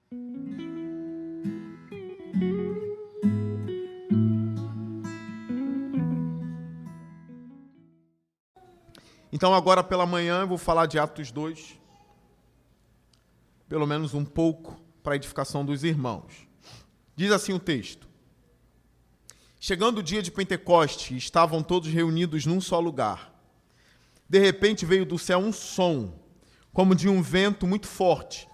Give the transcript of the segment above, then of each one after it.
Então, agora pela manhã, eu vou falar de Atos 2, pelo menos um pouco, para a edificação dos irmãos. Diz assim o texto: chegando o dia de Pentecoste, estavam todos reunidos num só lugar. De repente veio do céu um som, como de um vento muito forte,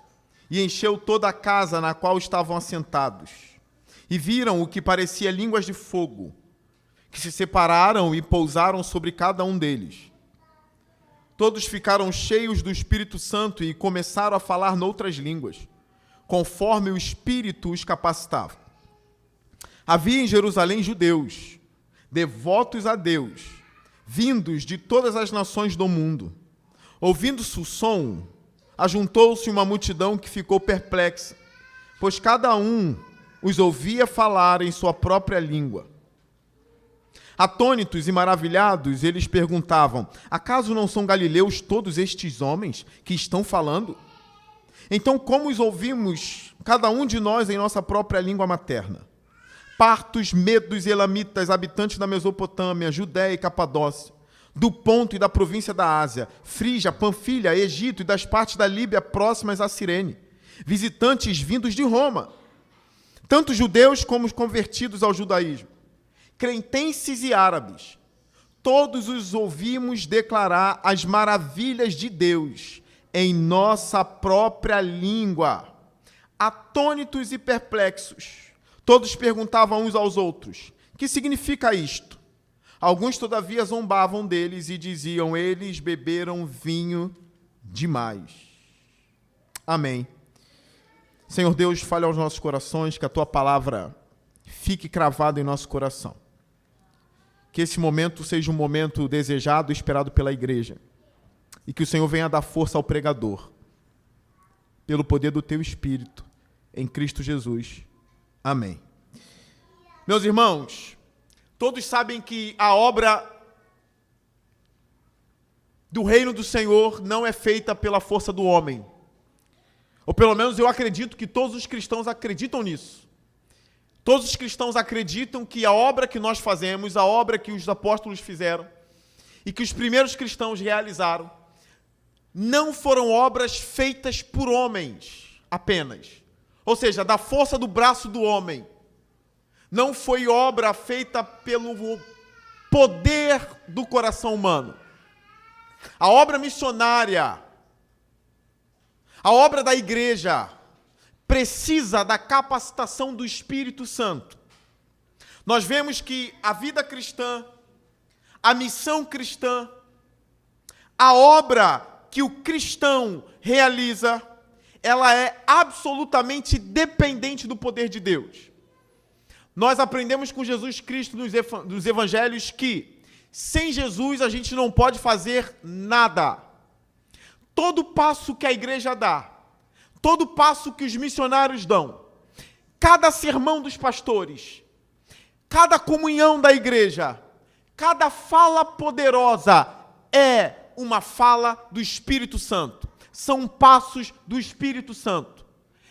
e encheu toda a casa na qual estavam assentados. E viram o que parecia línguas de fogo, que se separaram e pousaram sobre cada um deles. Todos ficaram cheios do Espírito Santo e começaram a falar noutras línguas, conforme o Espírito os capacitava. Havia em Jerusalém judeus, devotos a Deus, vindos de todas as nações do mundo. Ouvindo-se o som, ajuntou-se uma multidão que ficou perplexa, pois cada um os ouvia falar em sua própria língua. Atônitos e maravilhados, eles perguntavam: acaso não são galileus todos estes homens que estão falando? Então, como os ouvimos, cada um de nós em nossa própria língua materna? Partos, medos e elamitas, habitantes da Mesopotâmia, Judéia e Capadócia, do Ponto e da província da Ásia, Frígia, Panfilha, Egito e das partes da Líbia próximas a Cirene, visitantes vindos de Roma, tanto judeus como os convertidos ao judaísmo, cretenses e árabes, todos os ouvimos declarar as maravilhas de Deus em nossa própria língua. Atônitos e perplexos, todos perguntavam uns aos outros: que significa isto? Alguns, todavia, zombavam deles e diziam: eles beberam vinho demais. Amém. Senhor Deus, fale aos nossos corações, que a Tua palavra fique cravada em nosso coração. Que esse momento seja um momento desejado e esperado pela igreja. E que o Senhor venha dar força ao pregador, pelo poder do Teu Espírito, em Cristo Jesus. Amém. Meus irmãos, todos sabem que a obra do reino do Senhor não é feita pela força do homem. Ou pelo menos eu acredito que todos os cristãos acreditam nisso. Todos os cristãos acreditam que a obra que nós fazemos, a obra que os apóstolos fizeram e que os primeiros cristãos realizaram, não foram obras feitas por homens apenas. Ou seja, da força do braço do homem. Não foi obra feita pelo poder do coração humano. A obra missionária, a obra da igreja, precisa da capacitação do Espírito Santo. Nós vemos que a vida cristã, a missão cristã, a obra que o cristão realiza, ela é absolutamente dependente do poder de Deus. Nós aprendemos com Jesus Cristo nos evangelhos que, sem Jesus, a gente não pode fazer nada. Todo passo que a igreja dá, todo passo que os missionários dão, cada sermão dos pastores, cada comunhão da igreja, cada fala poderosa é uma fala do Espírito Santo. São passos do Espírito Santo.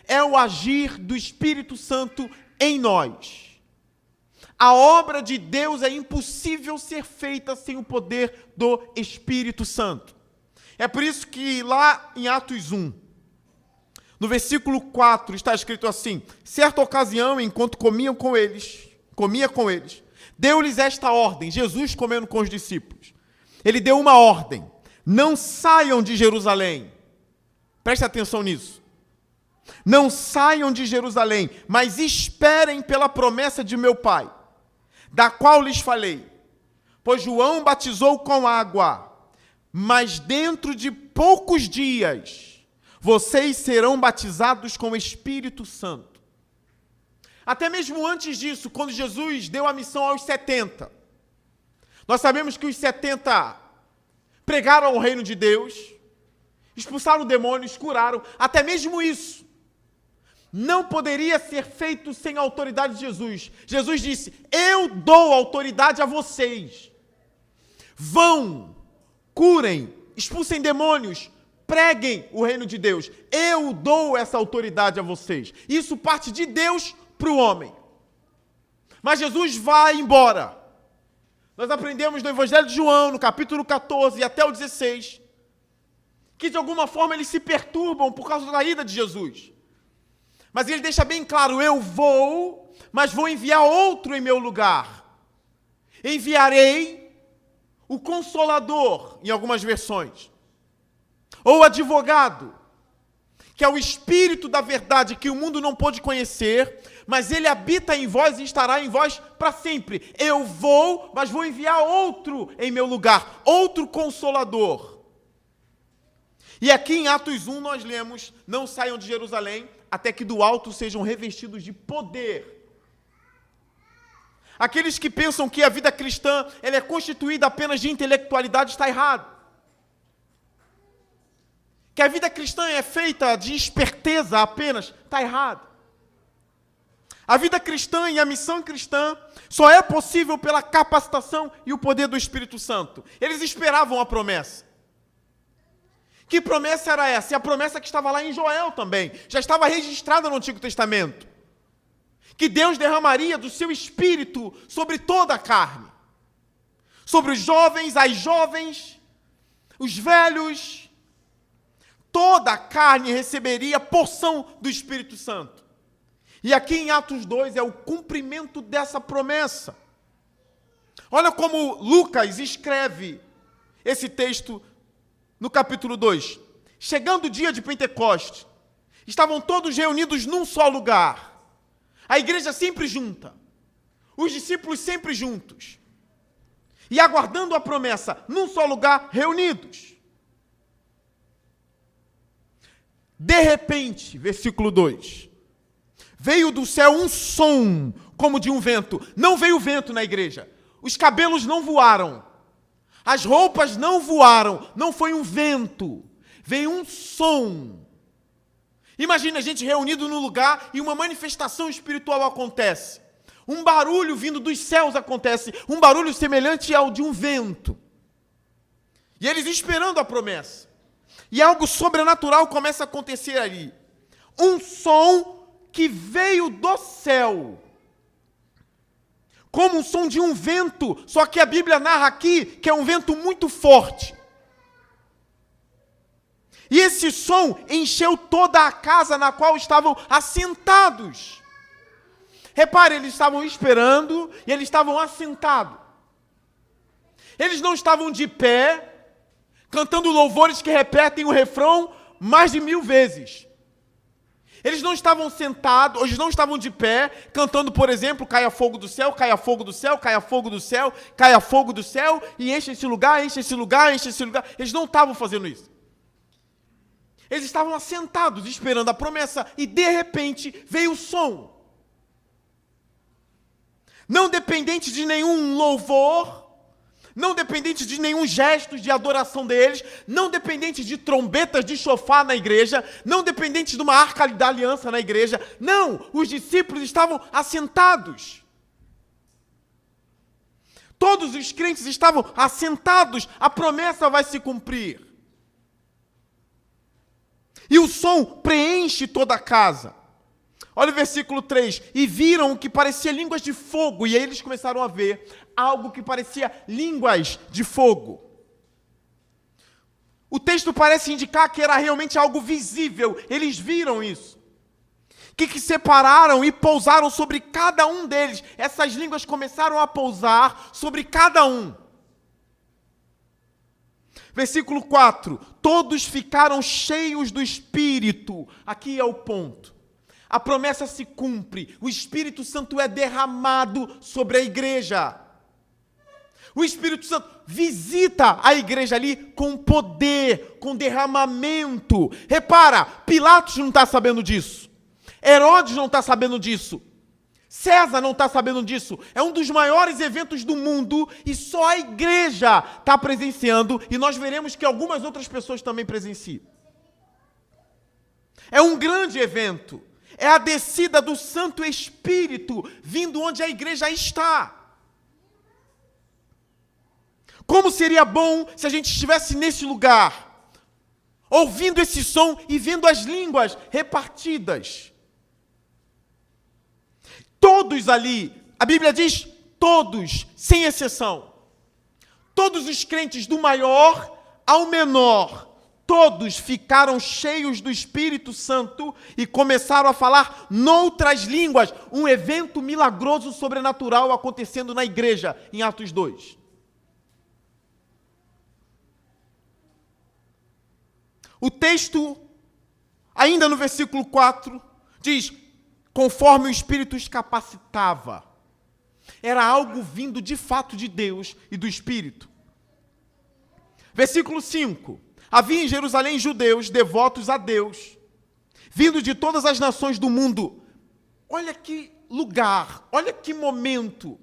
É o agir do Espírito Santo em nós. A obra de Deus é impossível ser feita sem o poder do Espírito Santo. É por isso que lá em Atos 1, no versículo 4, está escrito assim: certa ocasião, enquanto comia com eles, deu-lhes esta ordem, Jesus comendo com os discípulos. Ele deu uma ordem: não saiam de Jerusalém. Preste atenção nisso. Não saiam de Jerusalém, mas esperem pela promessa de meu Pai, da qual lhes falei. Pois João batizou com água, mas dentro de poucos dias vocês serão batizados com o Espírito Santo. Até mesmo antes disso, quando Jesus deu a missão aos 70, nós sabemos que os 70 pregaram o reino de Deus, expulsaram demônios, curaram. Até mesmo isso não poderia ser feito sem a autoridade de Jesus. Jesus disse: eu dou autoridade a vocês. Vão, curem, expulsem demônios, preguem o reino de Deus. Eu dou essa autoridade a vocês. Isso parte de Deus para o homem. Mas Jesus vai embora. Nós aprendemos no Evangelho de João, no capítulo 14 até o 16, que de alguma forma eles se perturbam por causa da ida de Jesus. Mas ele deixa bem claro, eu vou, mas vou enviar outro em meu lugar. Enviarei o Consolador, em algumas versões, ou o advogado, que é o Espírito da verdade que o mundo não pôde conhecer, mas ele habita em vós e estará em vós para sempre. Eu vou, mas vou enviar outro em meu lugar, outro Consolador. E aqui em Atos 1 nós lemos, não saiam de Jerusalém, até que do alto sejam revestidos de poder. Aqueles que pensam que a vida cristã ela é constituída apenas de intelectualidade, está errado. Que a vida cristã é feita de esperteza apenas, está errado. A vida cristã e a missão cristã só é possível pela capacitação e o poder do Espírito Santo. Eles esperavam a promessa. Que promessa era essa? E a promessa que estava lá em Joel também, já estava registrada no Antigo Testamento. Que Deus derramaria do seu Espírito sobre toda a carne. Sobre os jovens, as jovens, os velhos. Toda a carne receberia porção do Espírito Santo. E aqui em Atos 2 é o cumprimento dessa promessa. Olha como Lucas escreve esse texto no capítulo 2. Chegando o dia de Pentecostes, estavam todos reunidos num só lugar. A igreja sempre junta. Os discípulos sempre juntos. E aguardando a promessa, num só lugar, reunidos. De repente, versículo 2, veio do céu um som como de um vento. Não veio vento na igreja. Os cabelos não voaram. As roupas não voaram. Não foi um vento. Veio um som. Imagina a gente reunido num lugar e uma manifestação espiritual acontece. Um barulho vindo dos céus acontece. Um barulho semelhante ao de um vento. E eles esperando a promessa. E algo sobrenatural começa a acontecer ali. Um som que veio do céu. Como um som de um vento, só que a Bíblia narra aqui que é um vento muito forte. E esse som encheu toda a casa na qual estavam assentados. Repare, eles estavam esperando e eles estavam assentados. Eles não estavam de pé, cantando louvores que repetem o refrão mais de 1000 vezes. Eles não estavam sentados, eles não estavam de pé, cantando, por exemplo, caia fogo do céu, caia fogo do céu, caia fogo do céu, caia fogo do céu, e enche esse lugar, enche esse lugar, enche esse lugar. Eles não estavam fazendo isso. Eles estavam assentados, esperando a promessa, e de repente veio o som. Não dependente de nenhum louvor, não dependente de nenhum gesto de adoração deles, não dependente de trombetas de chofar na igreja, não dependente de uma arca da aliança na igreja. Não, os discípulos estavam assentados. Todos os crentes estavam assentados, a promessa vai se cumprir. E o som preenche toda a casa. Olha o versículo 3. E viram o que parecia línguas de fogo. E aí eles começaram a ver algo que parecia línguas de fogo. O texto parece indicar que era realmente algo visível. Eles viram isso. Que separaram e pousaram sobre cada um deles. Essas línguas começaram a pousar sobre cada um. Versículo 4. Todos ficaram cheios do Espírito. Aqui é o ponto. A promessa se cumpre. O Espírito Santo é derramado sobre a igreja. O Espírito Santo visita a igreja ali com poder, com derramamento. Repara, Pilatos não está sabendo disso. Herodes não está sabendo disso. César não está sabendo disso. É um dos maiores eventos do mundo e só a igreja está presenciando. E nós veremos que algumas outras pessoas também presenciam. É um grande evento. É a descida do Santo Espírito vindo onde a igreja está. Como seria bom se a gente estivesse nesse lugar, ouvindo esse som e vendo as línguas repartidas. Todos ali, a Bíblia diz todos, sem exceção. Todos os crentes, do maior ao menor, todos ficaram cheios do Espírito Santo e começaram a falar noutras línguas. Um evento milagroso sobrenatural acontecendo na igreja, em Atos 2. O texto, ainda no versículo 4, diz: conforme o Espírito os capacitava. Era algo vindo de fato de Deus e do Espírito. Versículo 5. Havia em Jerusalém judeus devotos a Deus, vindo de todas as nações do mundo. Olha que lugar, olha que momento.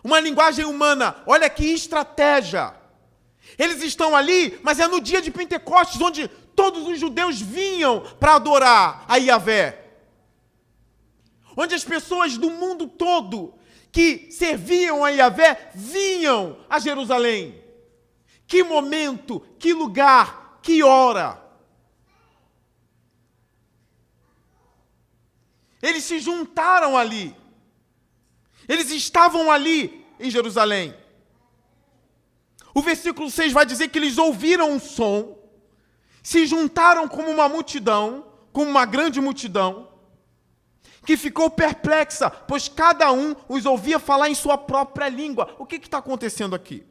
Uma linguagem humana, olha que estratégia. Eles estão ali, mas é no dia de Pentecostes, onde todos os judeus vinham para adorar a Yahvé. Onde as pessoas do mundo todo que serviam a Yahvé vinham a Jerusalém. Que momento, que lugar, que hora. Eles se juntaram ali. Eles estavam ali em Jerusalém. O versículo 6 vai dizer que eles ouviram um som, se juntaram como uma multidão, como uma grande multidão, que ficou perplexa, pois cada um os ouvia falar em sua própria língua. O que está acontecendo aqui?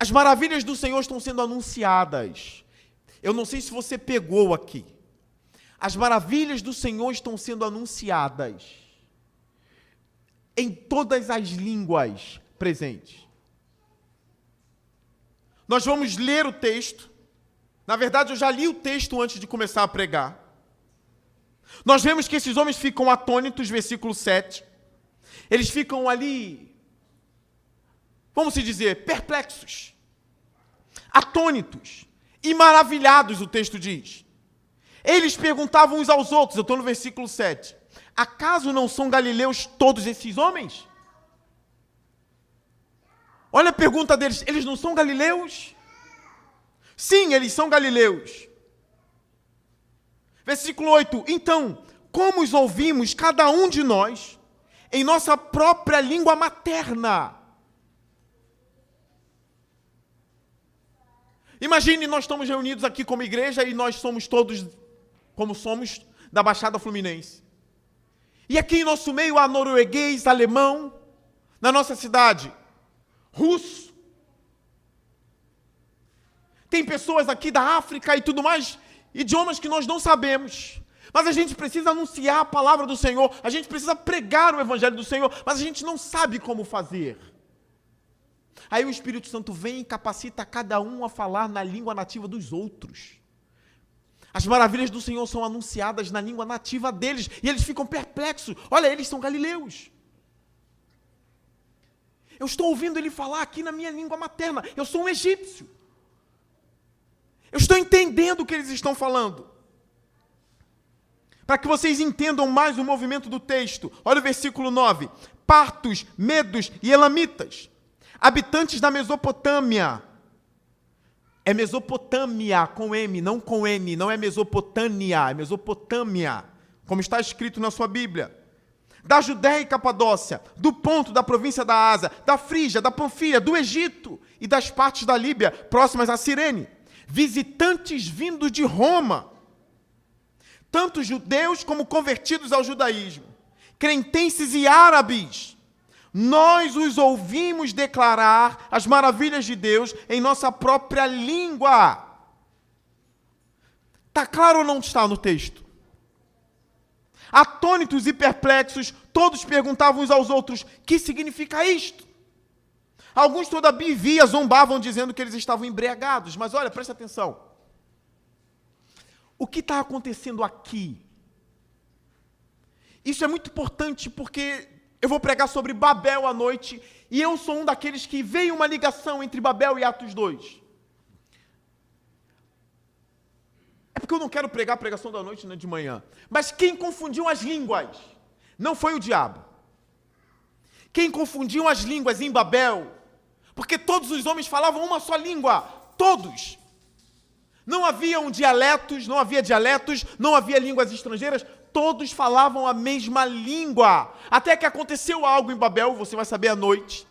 As maravilhas do Senhor estão sendo anunciadas. Eu não sei se você pegou aqui. As maravilhas do Senhor estão sendo anunciadas em todas as línguas presentes. Nós vamos ler o texto. Na verdade, eu já li o texto antes de começar a pregar. Nós vemos que esses homens ficam atônitos, versículo 7. Eles ficam ali, vamos dizer, perplexos, atônitos e maravilhados, o texto diz. Eles perguntavam uns aos outros, eu estou no versículo 7, acaso não são galileus todos esses homens? Olha a pergunta deles, eles não são galileus? Sim, eles são galileus. Versículo 8, então, como os ouvimos, cada um de nós, em nossa própria língua materna? Imagine, nós estamos reunidos aqui como igreja e nós somos todos, como somos, da Baixada Fluminense. E aqui em nosso meio há norueguês, alemão, na nossa cidade, russo. Tem pessoas aqui da África e tudo mais, idiomas que nós não sabemos. Mas a gente precisa anunciar a palavra do Senhor, a gente precisa pregar o evangelho do Senhor, mas a gente não sabe como fazer. Aí o Espírito Santo vem e capacita cada um a falar na língua nativa dos outros. As maravilhas do Senhor são anunciadas na língua nativa deles, e eles ficam perplexos. Olha, eles são galileus. Eu estou ouvindo ele falar aqui na minha língua materna. Eu sou um egípcio. Eu estou entendendo o que eles estão falando. Para que vocês entendam mais o movimento do texto, olha o versículo 9. Partos, medos e elamitas, habitantes da Mesopotâmia. É Mesopotâmia com M, não com N, não é Mesopotâmia, é Mesopotâmia, como está escrito na sua Bíblia. Da Judéia e Capadócia, do Ponto, da província da Ásia, da Frígia, da Panfilha, do Egito e das partes da Líbia próximas a Cirene. Visitantes vindos de Roma, tanto judeus como convertidos ao judaísmo, cretenses e árabes. Nós os ouvimos declarar as maravilhas de Deus em nossa própria língua. Está claro ou não está no texto? Atônitos e perplexos, todos perguntavam uns aos outros, que significa isto? Alguns todavia zombavam dizendo que eles estavam embriagados, mas olha, presta atenção. O que está acontecendo aqui? Isso é muito importante porque eu vou pregar sobre Babel à noite, e eu sou um daqueles que veio uma ligação entre Babel e Atos 2. É porque eu não quero pregar a pregação da noite nem de manhã. Mas quem confundiu as línguas não foi o diabo. Quem confundiu as línguas em Babel Porque todos os homens falavam uma só língua, todos. Não havia dialetos, não havia línguas estrangeiras, todos falavam a mesma língua. Até que aconteceu algo em Babel, você vai saber à noite,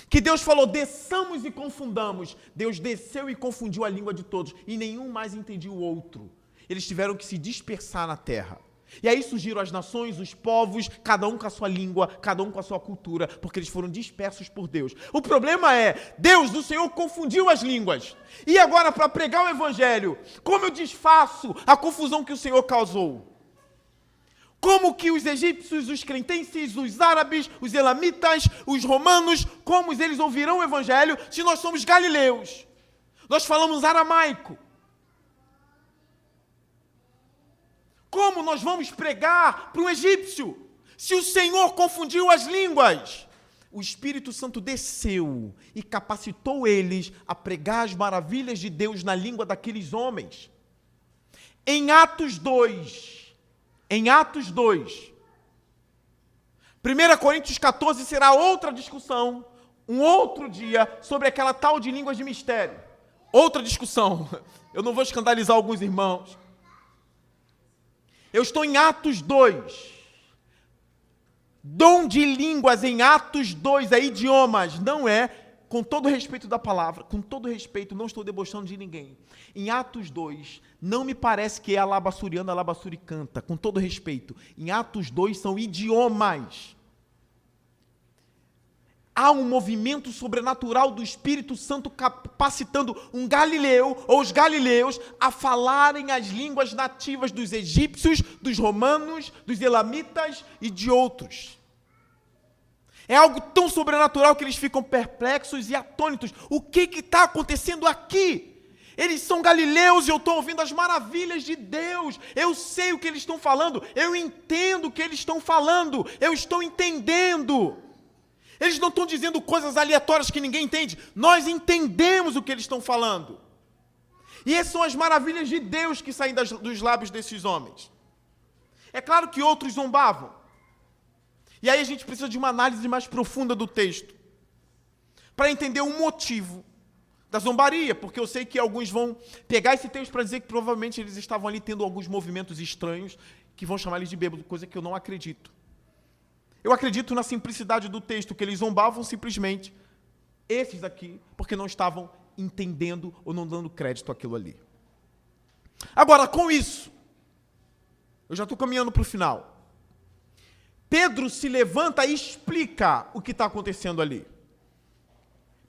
que Deus falou, desçamos e confundamos. Deus desceu e confundiu a língua de todos, e nenhum mais entendia o outro. Eles tiveram que se dispersar na terra. E aí surgiram as nações, os povos, cada um com a sua língua, cada um com a sua cultura, porque eles foram dispersos por Deus. O problema é, Deus, o Senhor, confundiu as línguas. E agora, para pregar o Evangelho, como eu desfaço a confusão que o Senhor causou? Como que os egípcios, os cretenses, os árabes, os elamitas, os romanos, como eles ouvirão o Evangelho se nós somos galileus? Nós falamos aramaico. Como nós vamos pregar para um egípcio se o Senhor confundiu as línguas? O Espírito Santo desceu e capacitou eles a pregar as maravilhas de Deus na língua daqueles homens. Em Atos 2, 1 Coríntios 14 será outra discussão, um outro dia, sobre aquela tal de línguas de mistério. Outra discussão. Eu não vou escandalizar alguns irmãos. Eu estou em Atos 2. Dom de línguas em Atos 2 é idiomas, não é, com todo respeito da palavra, com todo respeito, não estou debochando de ninguém. Em Atos 2, não me parece que é alabassuriano, alabassuri-canta, com todo respeito. Em Atos 2 são idiomas. Há um movimento sobrenatural do Espírito Santo capacitando um galileu, ou os galileus, a falarem as línguas nativas dos egípcios, dos romanos, dos elamitas e de outros. É algo tão sobrenatural que eles ficam perplexos e atônitos. O que está acontecendo aqui? Eles são galileus e eu estou ouvindo as maravilhas de Deus. Eu sei o que eles estão falando. Eu entendo o que eles estão falando. Eu estou entendendo. Eles não estão dizendo coisas aleatórias que ninguém entende. Nós entendemos o que eles estão falando. E essas são as maravilhas de Deus que saem dos lábios desses homens. É claro que outros zombavam. E aí a gente precisa de uma análise mais profunda do texto, para entender o motivo da zombaria, porque eu sei que alguns vão pegar esse texto para dizer que provavelmente eles estavam ali tendo alguns movimentos estranhos, que vão chamar eles de bêbado, coisa que eu não acredito. Eu acredito na simplicidade do texto, que eles zombavam simplesmente, esses aqui, porque não estavam entendendo ou não dando crédito àquilo ali. Agora, com isso, eu já estou caminhando para o final. Pedro se levanta e explica o que está acontecendo ali.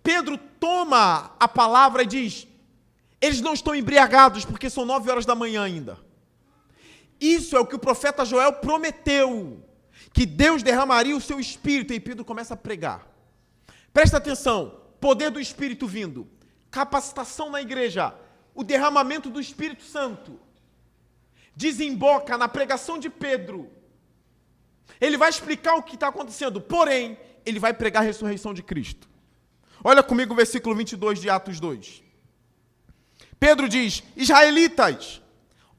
Pedro toma a palavra e diz, eles não estão embriagados porque são 9 horas da manhã ainda. Isso é o que o profeta Joel prometeu, que Deus derramaria o seu Espírito, e Pedro começa a pregar. Presta atenção, poder do Espírito vindo, capacitação na igreja, o derramamento do Espírito Santo, desemboca na pregação de Pedro. Ele vai explicar o que está acontecendo, porém, ele vai pregar a ressurreição de Cristo. Olha comigo o versículo 22 de Atos 2. Pedro diz, israelitas,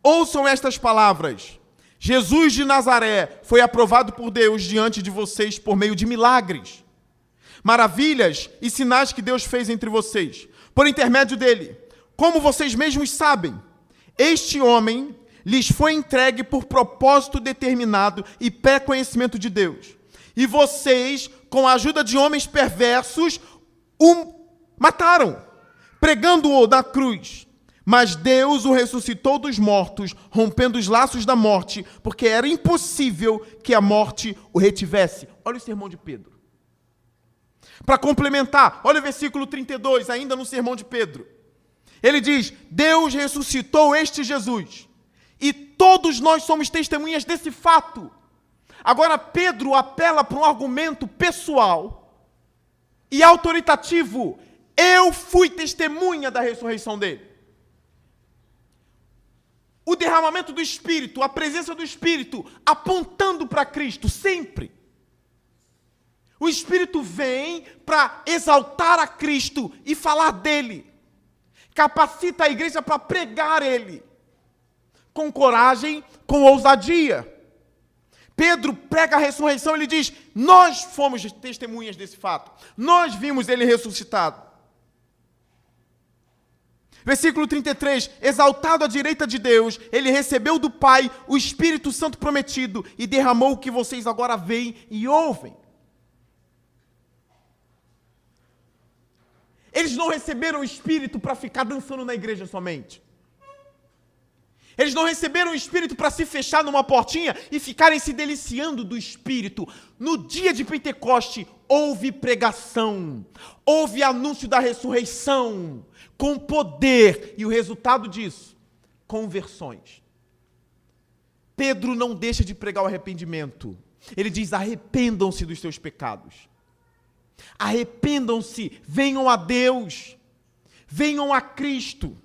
ouçam estas palavras. Jesus de Nazaré foi aprovado por Deus diante de vocês por meio de milagres, maravilhas e sinais que Deus fez entre vocês, por intermédio dele. Como vocês mesmos sabem, este homem lhes foi entregue por propósito determinado e pré-conhecimento de Deus. E vocês, com a ajuda de homens perversos, o mataram, pregando-o na cruz. Mas Deus o ressuscitou dos mortos, rompendo os laços da morte, porque era impossível que a morte o retivesse. Olha o sermão de Pedro. Para complementar, olha o versículo 32, ainda no sermão de Pedro. Ele diz, Deus ressuscitou este Jesus, e todos nós somos testemunhas desse fato. Agora Pedro apela para um argumento pessoal e autoritativo. Eu fui testemunha da ressurreição dele. O derramamento do Espírito, a presença do Espírito, apontando para Cristo, sempre. O Espírito vem para exaltar a Cristo e falar dele. Capacita a igreja para pregar ele. Com coragem, com ousadia. Pedro prega a ressurreição, ele diz, nós fomos testemunhas desse fato. Nós vimos ele ressuscitado. Versículo 33, exaltado à direita de Deus, ele recebeu do Pai o Espírito Santo prometido e derramou o que vocês agora veem e ouvem. Eles não receberam o Espírito para ficar dançando na igreja somente. Eles não receberam o Espírito para se fechar numa portinha e ficarem se deliciando do Espírito. No dia de Pentecoste, houve pregação, houve anúncio da ressurreição, com poder, e o resultado disso, conversões. Pedro não deixa de pregar o arrependimento. Ele diz, arrependam-se dos seus pecados. Arrependam-se, venham a Deus, venham a Cristo.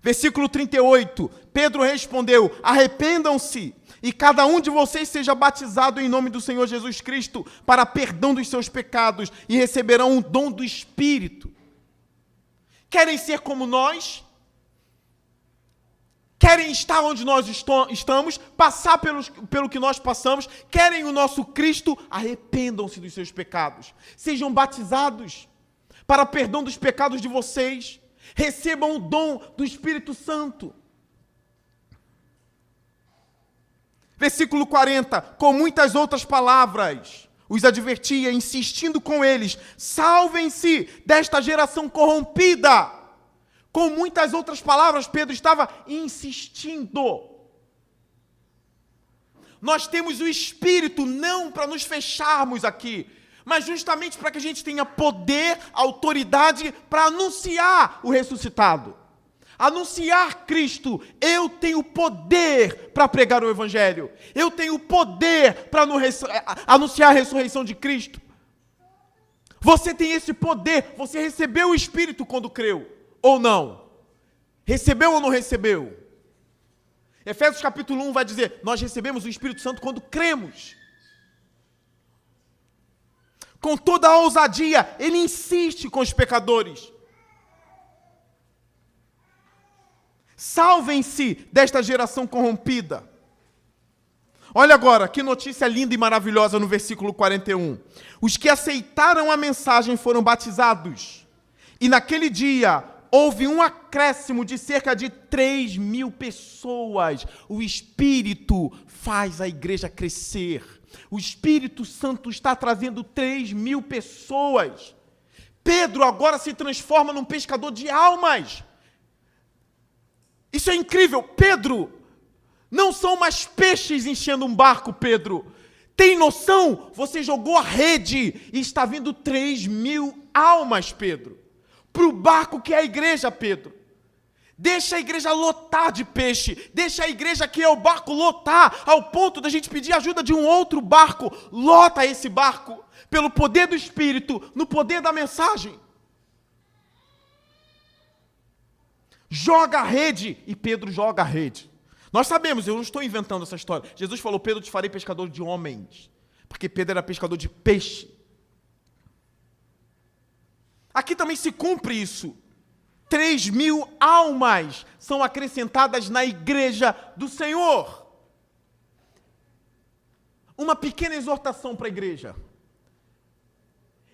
Versículo 38, Pedro respondeu, arrependam-se e cada um de vocês seja batizado em nome do Senhor Jesus Cristo para perdão dos seus pecados e receberão o dom do Espírito. Querem ser como nós? Querem estar onde nós estamos? Passar pelo que nós passamos? Querem o nosso Cristo? Arrependam-se dos seus pecados. Sejam batizados para perdão dos pecados de vocês. Recebam o dom do Espírito Santo. Versículo 40, com muitas outras palavras, os advertia, insistindo com eles, salvem-se desta geração corrompida. Com muitas outras palavras, Pedro estava insistindo. Nós temos o Espírito não para nos fecharmos aqui, mas justamente para que a gente tenha poder, autoridade para anunciar o ressuscitado. Anunciar Cristo. Eu tenho poder para pregar o Evangelho. Eu tenho poder para anunciar a ressurreição de Cristo. Você tem esse poder. Você recebeu o Espírito quando creu, ou não? Recebeu ou não recebeu? Efésios capítulo 1 vai dizer, nós recebemos o Espírito Santo quando cremos. Com toda a ousadia, ele insiste com os pecadores. Salvem-se desta geração corrompida. Olha agora, que notícia linda e maravilhosa no versículo 41. Os que aceitaram a mensagem foram batizados. E naquele dia, houve um acréscimo de cerca de 3.000 pessoas. O Espírito faz a igreja crescer. O Espírito Santo está trazendo 3.000 pessoas. Pedro agora se transforma num pescador de almas. Isso é incrível. Pedro, não são mais peixes enchendo um barco, Pedro. Tem noção? Você jogou a rede e está vindo 3.000 almas, Pedro. Para o barco que é a igreja, Pedro. Deixa a igreja lotar de peixe. Deixa a igreja que é o barco lotar, ao ponto da gente pedir ajuda de um outro barco. Lota esse barco, pelo poder do Espírito, no poder da mensagem. Joga a rede, e Pedro joga a rede. Nós sabemos, eu não estou inventando essa história. Jesus falou, Pedro, te farei pescador de homens. Porque Pedro era pescador de peixe. Aqui também se cumpre isso. 3.000 almas são acrescentadas na igreja do Senhor. Uma pequena exortação para a igreja.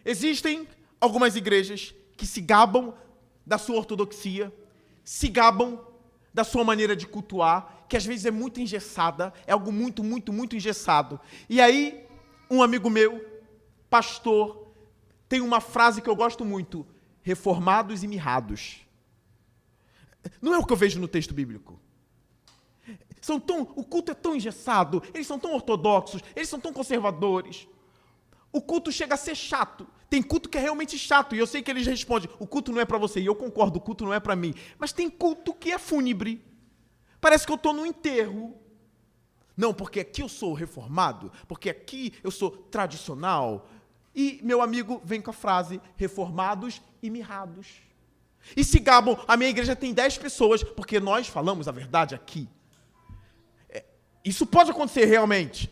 Existem algumas igrejas que se gabam da sua ortodoxia, se gabam da sua maneira de cultuar, que às vezes é muito engessada, é algo muito, muito, muito engessado. E aí, um amigo meu, pastor, tem uma frase que eu gosto muito, reformados e mirrados. Não é o que eu vejo no texto bíblico. O culto é tão engessado, eles são tão ortodoxos, eles são tão conservadores. O culto chega a ser chato. Tem culto que é realmente chato, e eu sei que eles respondem, o culto não é para você, e eu concordo, o culto não é para mim. Mas tem culto que é fúnebre. Parece que eu estou no enterro. Não, porque aqui eu sou reformado, porque aqui eu sou tradicional. E meu amigo vem com a frase, reformados e mirrados. E se gabam, a minha igreja tem 10 pessoas, porque nós falamos a verdade aqui. Isso pode acontecer realmente.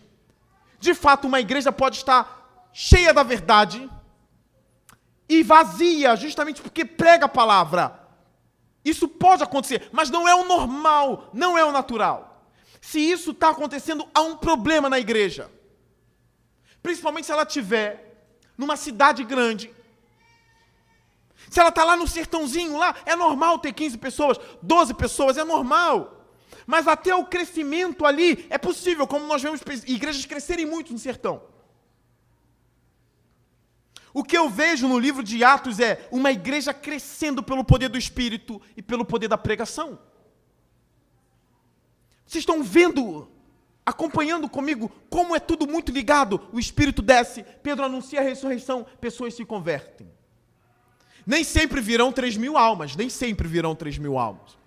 De fato, uma igreja pode estar cheia da verdade e vazia, justamente porque prega a palavra. Isso pode acontecer, mas não é o normal, não é o natural. Se isso está acontecendo, há um problema na igreja. Principalmente se ela estiver numa cidade grande. Se ela está lá no sertãozinho, lá, é normal ter 15 pessoas, 12 pessoas, é normal. Mas até o crescimento ali é possível, como nós vemos igrejas crescerem muito no sertão. O que eu vejo no livro de Atos é uma igreja crescendo pelo poder do Espírito e pelo poder da pregação. Vocês estão vendo, acompanhando comigo, como é tudo muito ligado? O Espírito desce, Pedro anuncia a ressurreição, pessoas se convertem. Nem sempre virão 3.000 almas, nem sempre virão 3.000 almas.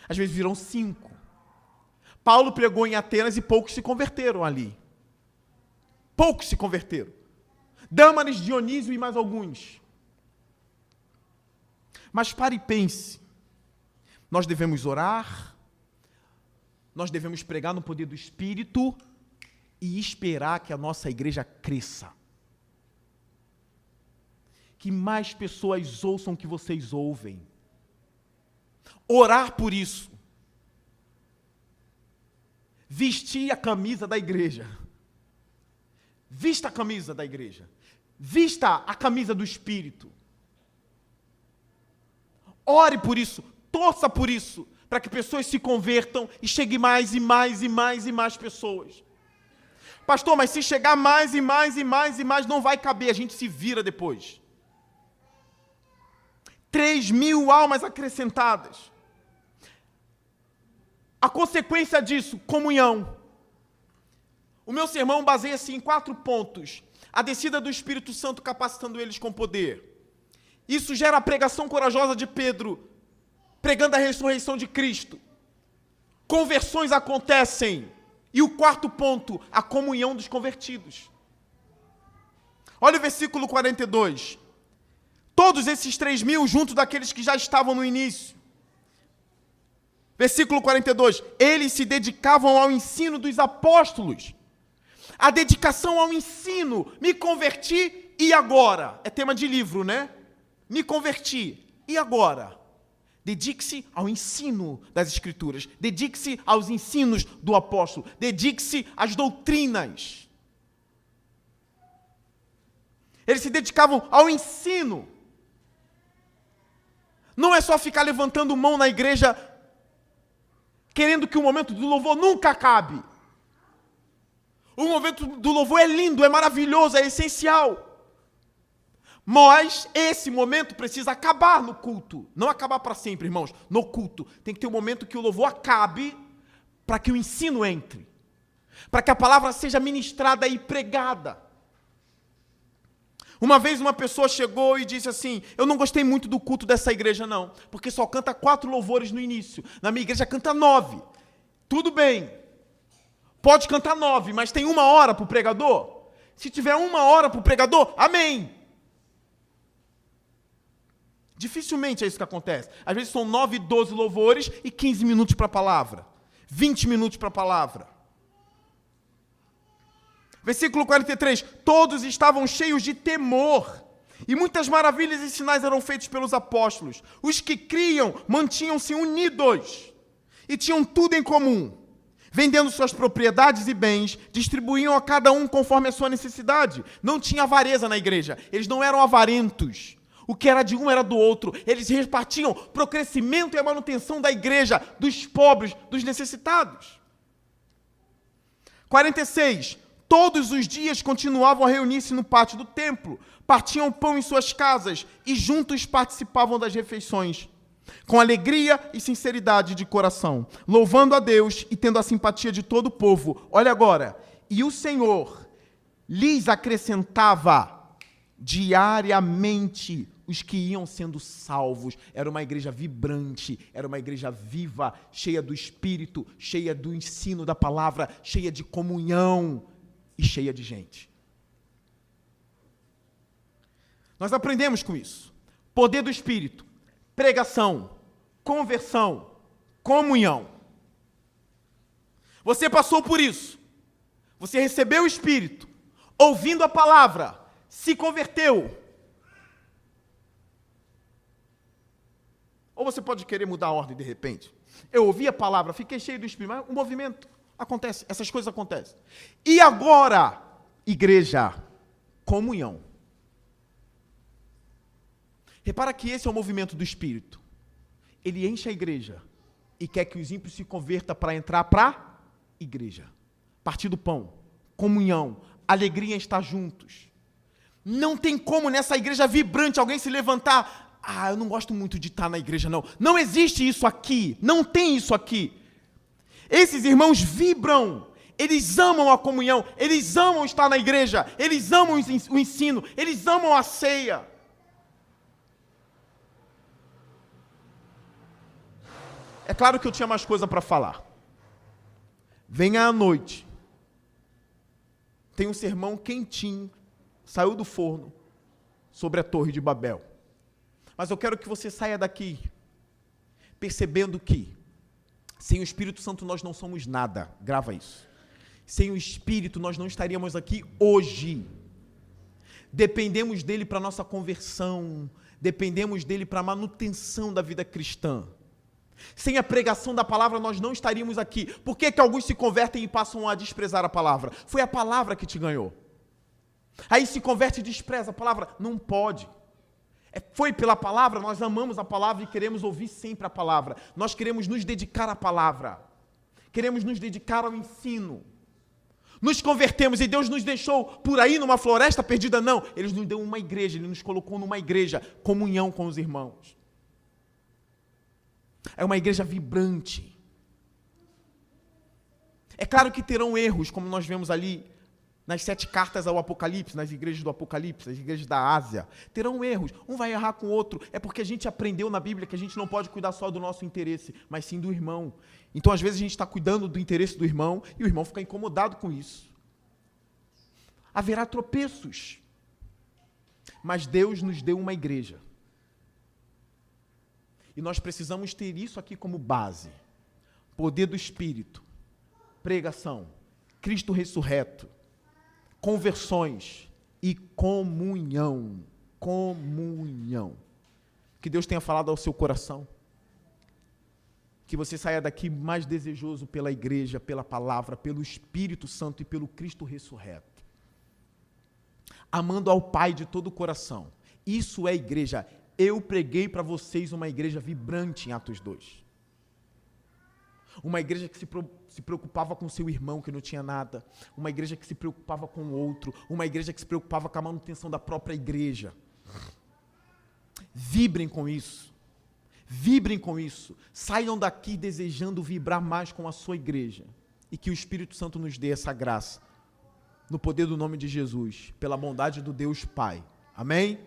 Às vezes virão 5. Paulo pregou em Atenas e poucos se converteram ali. Poucos se converteram. Dâmaris, Dionísio e mais alguns. Mas pare e pense. Nós devemos orar, nós devemos pregar no poder do Espírito e esperar que a nossa igreja cresça. Que mais pessoas ouçam o que vocês ouvem. Orar por isso. Vestir a camisa da igreja. Vista a camisa da igreja. Vista a camisa do Espírito. Ore por isso. Torça por isso. Para que pessoas se convertam e chegue mais e mais e mais e mais pessoas. Pastor, mas se chegar mais e mais e mais e mais, não vai caber. A gente se vira depois. 3.000 almas acrescentadas. A consequência disso, comunhão. O meu sermão baseia-se em 4 pontos. A descida do Espírito Santo capacitando eles com poder. Isso gera a pregação corajosa de Pedro, pregando a ressurreição de Cristo. Conversões acontecem. E o 4º ponto, a comunhão dos convertidos. Olha o versículo 42. Todos esses 3.000 junto daqueles que já estavam no início. Versículo 42. Eles se dedicavam ao ensino dos apóstolos. A dedicação ao ensino. Me converti e agora? É tema de livro, né? Me converti e agora? Dedique-se ao ensino das Escrituras. Dedique-se aos ensinos do apóstolo. Dedique-se às doutrinas. Eles se dedicavam ao ensino. Não é só ficar levantando mão na igreja, querendo que o momento do louvor nunca acabe. O momento do louvor é lindo, é maravilhoso, é essencial. Mas esse momento precisa acabar no culto. Não acabar para sempre, irmãos. No culto. Tem que ter um momento que o louvor acabe para que o ensino entre. Para que a palavra seja ministrada e pregada. Uma vez uma pessoa chegou e disse assim: eu não gostei muito do culto dessa igreja não, porque só canta 4 louvores no início. Na minha igreja canta 9. Tudo bem. Pode cantar 9, mas tem 1 hora para o pregador? Se tiver 1 hora para o pregador, amém. Dificilmente é isso que acontece. Às vezes são 9, 12 louvores e 15 minutos para a palavra. 20 minutos para a palavra. Versículo 43. Todos estavam cheios de temor. E muitas maravilhas e sinais eram feitos pelos apóstolos. Os que criam mantinham-se unidos. E tinham tudo em comum. Vendendo suas propriedades e bens, distribuíam a cada um conforme a sua necessidade. Não tinha avareza na igreja. Eles não eram avarentos. O que era de um era do outro. Eles repartiam para o crescimento e a manutenção da igreja, dos pobres, dos necessitados. 46. Todos os dias continuavam a reunir-se no pátio do templo, partiam pão em suas casas e juntos participavam das refeições, com alegria e sinceridade de coração, louvando a Deus e tendo a simpatia de todo o povo. Olha agora. E o Senhor lhes acrescentava diariamente os que iam sendo salvos. Era uma igreja vibrante, era uma igreja viva, cheia do Espírito, cheia do ensino da palavra, cheia de comunhão e cheia de gente. Nós aprendemos com isso. Poder do Espírito, pregação, conversão, comunhão. Você passou por isso. Você recebeu o Espírito, ouvindo a palavra, se converteu. Ou você pode querer mudar a ordem de repente. Eu ouvi a palavra, fiquei cheio do Espírito, mas um movimento. Acontece, essas coisas acontecem. E agora, igreja, comunhão. Repara que esse é o movimento do Espírito. Ele enche a igreja e quer que os ímpios se convertam para entrar para a igreja. Partir do pão, comunhão, alegria em estar juntos. Não tem como nessa igreja vibrante alguém se levantar. Eu não gosto muito de estar na igreja, não. Não existe isso aqui. Não tem isso aqui. Esses irmãos vibram. Eles amam a comunhão. Eles amam estar na igreja. Eles amam o ensino. Eles amam a ceia. É claro que eu tinha mais coisa para falar. Venha à noite. Tem um sermão quentinho, saiu do forno, sobre a Torre de Babel. Mas eu quero que você saia daqui, percebendo que, sem o Espírito Santo nós não somos nada. Grava isso. Sem o Espírito nós não estaríamos aqui hoje. Dependemos dele para a nossa conversão, dependemos dele para a manutenção da vida cristã. Sem a pregação da palavra nós não estaríamos aqui. Por que alguns se convertem e passam a desprezar a palavra? Foi a palavra que te ganhou. Aí se converte e despreza a palavra. Não pode. Foi pela palavra, nós amamos a palavra e queremos ouvir sempre a palavra. Nós queremos nos dedicar à palavra. Queremos nos dedicar ao ensino. Nos convertemos e Deus nos deixou por aí numa floresta perdida? Não. Ele nos deu uma igreja, Ele nos colocou numa igreja, comunhão com os irmãos. É uma igreja vibrante. É claro que terão erros, como nós vemos ali nas 7 cartas ao Apocalipse, nas igrejas do Apocalipse, nas igrejas da Ásia. Terão erros. Um vai errar com o outro. É porque a gente aprendeu na Bíblia que a gente não pode cuidar só do nosso interesse, mas sim do irmão. Então, às vezes, a gente está cuidando do interesse do irmão e o irmão fica incomodado com isso. Haverá tropeços. Mas Deus nos deu uma igreja. E nós precisamos ter isso aqui como base. Poder do Espírito, pregação, Cristo ressurreto, conversões e comunhão. Comunhão. Que Deus tenha falado ao seu coração. Que você saia daqui mais desejoso pela igreja, pela palavra, pelo Espírito Santo e pelo Cristo ressurreto. Amando ao Pai de todo o coração. Isso é igreja. Eu preguei para vocês uma igreja vibrante em Atos 2. Uma igreja que se preocupava com o seu irmão que não tinha nada. Uma igreja que se preocupava com o outro. Uma igreja que se preocupava com a manutenção da própria igreja. Vibrem com isso. Vibrem com isso. Saiam daqui desejando vibrar mais com a sua igreja. E que o Espírito Santo nos dê essa graça. No poder do nome de Jesus. Pela bondade do Deus Pai. Amém?